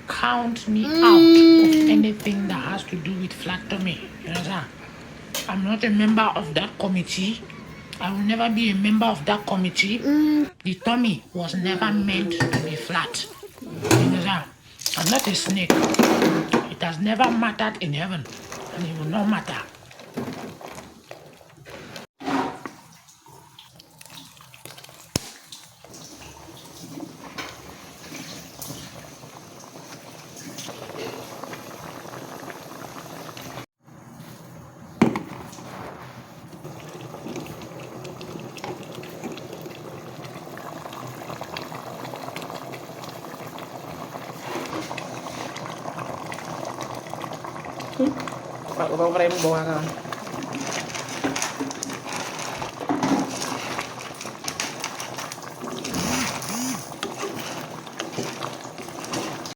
count me out of anything that has to do with flat tummy. You understand? I'm not a member of that committee. I will never be a member of that committee. The tummy was never meant to be flat. You understand? I'm not a snake. It has never mattered in heaven, and it will not matter. Pak, kau frame bawa kan?